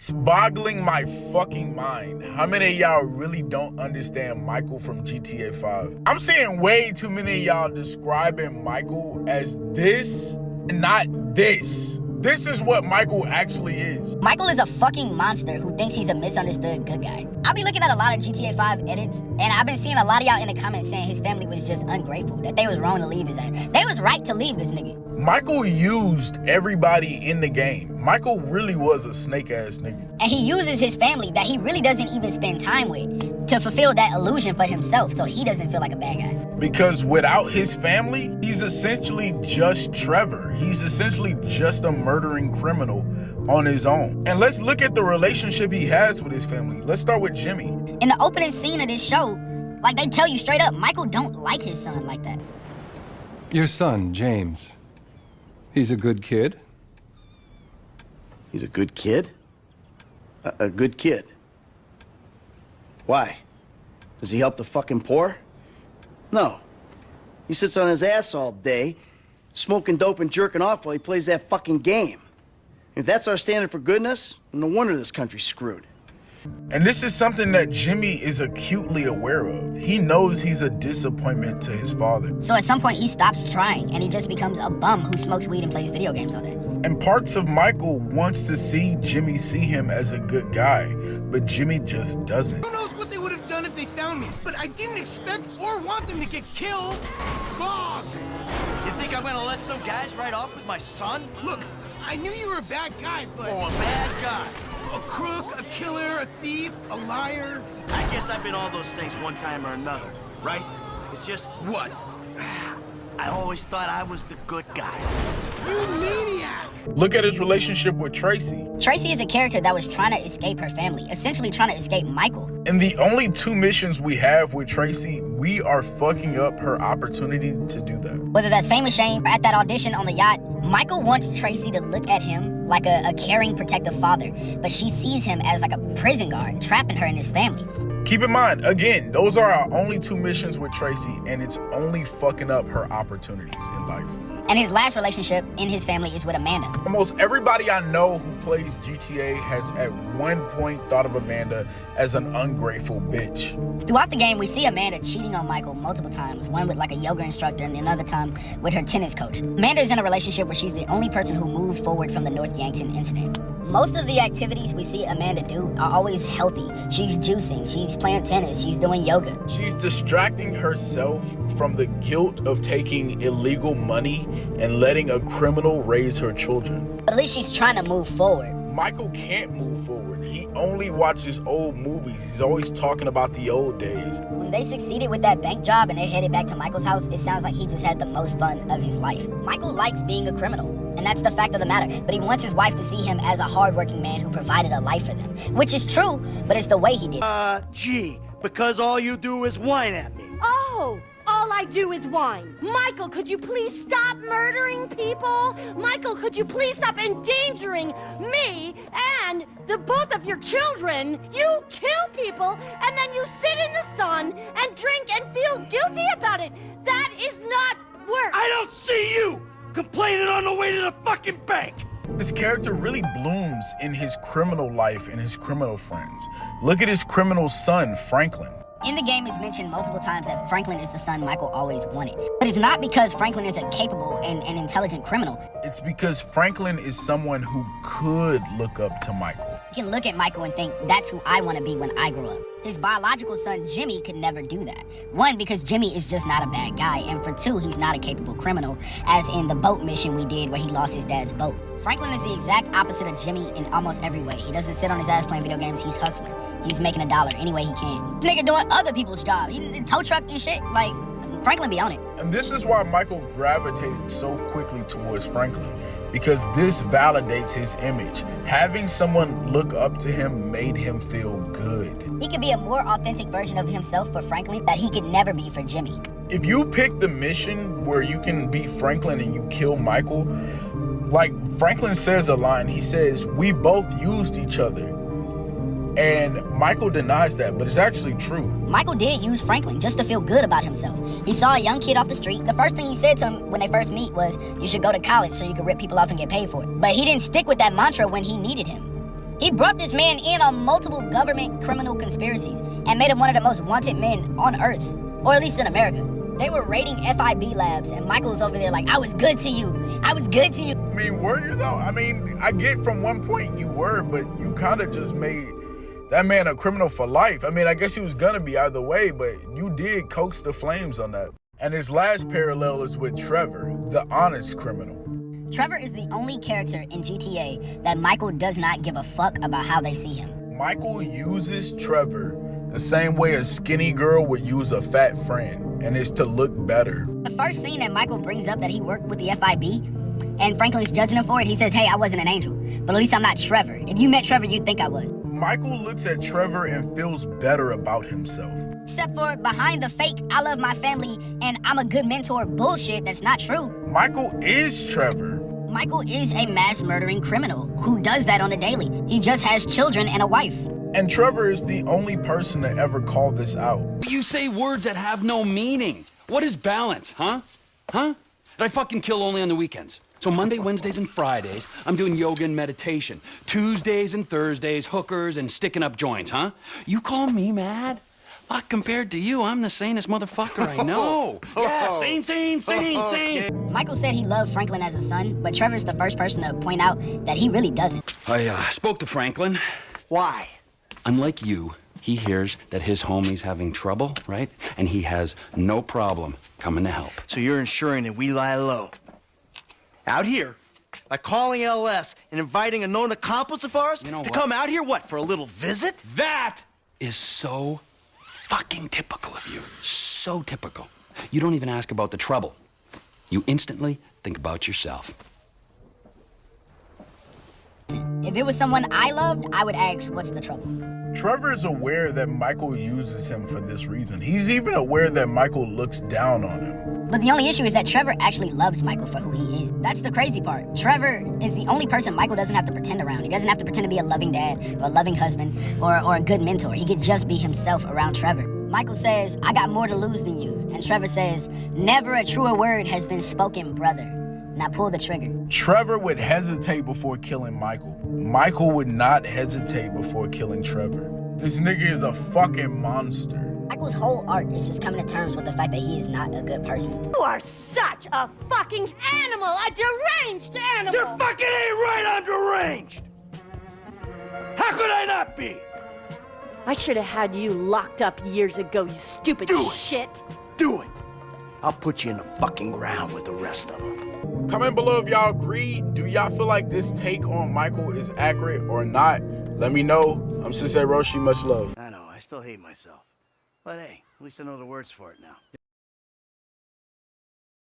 It's boggling my fucking mind how many of y'all really don't understand Michael from GTA 5. I'm seeing way too many of y'all describing Michael as this and not this. This is what Michael actually is. Michael is a fucking monster who thinks he's a misunderstood good guy. I'll be looking at a lot of GTA 5 edits, and I've been seeing a lot of y'all in the comments saying his family was just ungrateful, that they was wrong to leave his ass. They was right to leave this nigga. Michael used everybody in the game. Michael really was a snake-ass nigga. And he uses his family that he really doesn't even spend time with to fulfill that illusion for himself so he doesn't feel like a bad guy. Because without his family, he's essentially just Trevor. He's essentially just a murdering criminal on his own. And let's look at the relationship he has with his family. Let's start with Jimmy. In the opening scene of this show, like they tell you straight up, Michael don't like his son like that. Your son, James. He's a good kid? He's a good kid? A good kid? Why? Does he help the fucking poor? No. He sits on his ass all day, smoking dope and jerking off while he plays that fucking game. If that's our standard for goodness, no wonder this country's screwed. And this is something that Jimmy is acutely aware of. He knows he's a disappointment to his father. So at some point he stops trying and he just becomes a bum who smokes weed and plays video games all day. And parts of Michael wants to see Jimmy see him as a good guy, but Jimmy just doesn't. Who knows what they would have done if they found me? But I didn't expect or want them to get killed. Bob! You think I'm gonna let some guys ride off with my son? Look, I knew you were a bad guy, but... Oh, a bad guy. A crook, a killer, a thief, a liar. I guess I've been all those things one time or another, right? It's just... What? I always thought I was the good guy. You maniac! Look at his relationship with Tracy. Tracy is a character that was trying to escape her family, essentially trying to escape Michael. In the only 2 missions we have with Tracy, we are fucking up her opportunity to do that. Whether that's Fame or Shame or at that audition on the yacht, Michael wants Tracy to look at him like a caring, protective father, but she sees him as like a prison guard, trapping her in his family. Keep in mind, again, those are our only 2 missions with Tracy, and it's only fucking up her opportunities in life. And his last relationship in his family is with Amanda. Almost everybody I know who plays GTA has at one point thought of Amanda as an ungrateful bitch. Throughout the game, we see Amanda cheating on Michael multiple times, one with like a yoga instructor and another time with her tennis coach. Amanda is in a relationship where she's the only person who moved forward from the North Yankton incident. Most of the activities we see Amanda do are always healthy. She's juicing, she's playing tennis, she's doing yoga. She's distracting herself from the guilt of taking illegal money and letting a criminal raise her children. But at least she's trying to move forward. Michael can't move forward. He only watches old movies. He's always talking about the old days. When they succeeded with that bank job and they're headed back to Michael's house, it sounds like he just had the most fun of his life. Michael likes being a criminal, and that's the fact of the matter. But he wants his wife to see him as a hardworking man who provided a life for them. Which is true, but it's the way he did. Gee, because all you do is whine at me. Oh, all I do is whine. Michael, could you please stop murdering people? Michael, could you please stop endangering me and the both of your children? You kill people and then you sit in the sun and drink and feel guilty about it. That is not work. I don't see you complaining on the way to the fucking bank. This character really blooms in his criminal life and his criminal friends. Look at his criminal son, Franklin. In the game, it's mentioned multiple times that Franklin is the son Michael always wanted. But it's not because Franklin is a capable and intelligent criminal. It's because Franklin is someone who could look up to Michael. He can look at Michael and think, that's who I want to be when I grow up. His biological son, Jimmy, could never do that. 1, because Jimmy is just not a bad guy, and for 2, he's not a capable criminal, as in the boat mission we did where he lost his dad's boat. Franklin is the exact opposite of Jimmy in almost every way. He doesn't sit on his ass playing video games, he's hustling. He's making $1 any way he can. This nigga doing other people's jobs. He tow truck and shit, like, Franklin be on it. And this is why Michael gravitated so quickly towards Franklin, because this validates his image. Having someone look up to him made him feel good. He could be a more authentic version of himself for Franklin that he could never be for Jimmy. If you pick the mission where you can be Franklin and you kill Michael, like Franklin says a line, he says, "We both used each other." And Michael denies that, but it's actually true. Michael did use Franklin just to feel good about himself. He saw a young kid off the street. The first thing he said to him when they first meet was, you should go to college so you can rip people off and get paid for it. But he didn't stick with that mantra when he needed him. He brought this man in on multiple government criminal conspiracies and made him one of the most wanted men on Earth, or at least in America. They were raiding FIB labs, and Michael's over there like, I was good to you. I was good to you. I mean, were you though? I mean, I get from one point you were, but you kind of just made that man a criminal for life. I mean, I guess he was gonna be either way, but you did coax the flames on that. And his last parallel is with Trevor, the honest criminal. Trevor is the only character in GTA that Michael does not give a fuck about how they see him. Michael uses Trevor the same way a skinny girl would use a fat friend, and it's to look better. The first scene that Michael brings up that he worked with the FIB, and Franklin's judging him for it, he says, hey, I wasn't an angel, but at least I'm not Trevor. If you met Trevor, you'd think I was. Michael looks at Trevor and feels better about himself. Except for behind the fake, I love my family and I'm a good mentor bullshit that's not true. Michael is Trevor. Michael is a mass murdering criminal who does that on a daily. He just has children and a wife. And Trevor is the only person to ever call this out. You say words that have no meaning. What is balance, huh? Huh? Did I fucking kill only on the weekends? So Monday, Wednesdays, and Fridays, I'm doing yoga and meditation. Tuesdays and Thursdays, hookers and sticking up joints, huh? You call me mad? Fuck, compared to you, I'm the sanest motherfucker I know. Yeah, sane. Michael said he loved Franklin as a son, but Trevor's the first person to point out that he really doesn't. I spoke to Franklin. Why? Unlike you, he hears that his homie's having trouble, right? And he has no problem coming to help. So you're ensuring that we lie low. Out here, by calling LS and inviting a known accomplice of ours You know to what? come out here, what, for a little visit? That is so fucking typical of you. So typical. You don't even ask about the trouble. You instantly think about yourself. If it was someone I loved, I would ask, what's the trouble? Trevor is aware that Michael uses him for this reason. He's even aware that Michael looks down on him. But the only issue is that Trevor actually loves Michael for who he is. That's the crazy part. Trevor is the only person Michael doesn't have to pretend around. He doesn't have to pretend to be a loving dad or a loving husband or a good mentor. He could just be himself around Trevor. Michael says, I got more to lose than you. And Trevor says, never a truer word has been spoken, brother. Now pull the trigger. Trevor would hesitate before killing Michael. Michael would not hesitate before killing Trevor. This nigga is a fucking monster. Michael's whole arc is just coming to terms with the fact that he is not a good person. You are such a fucking animal, a deranged animal. You fucking ain't right on deranged! How could I not be? I should have had you locked up years ago, you stupid Do it. shit. Do it! I'll put you in the fucking ground with the rest of them. Comment below if y'all agree. Do y'all feel like this take on Michael is accurate or not? Let me know. I'm Sensei Roshi. Much love. I know, I still hate myself. But hey, at least I know the words for it now.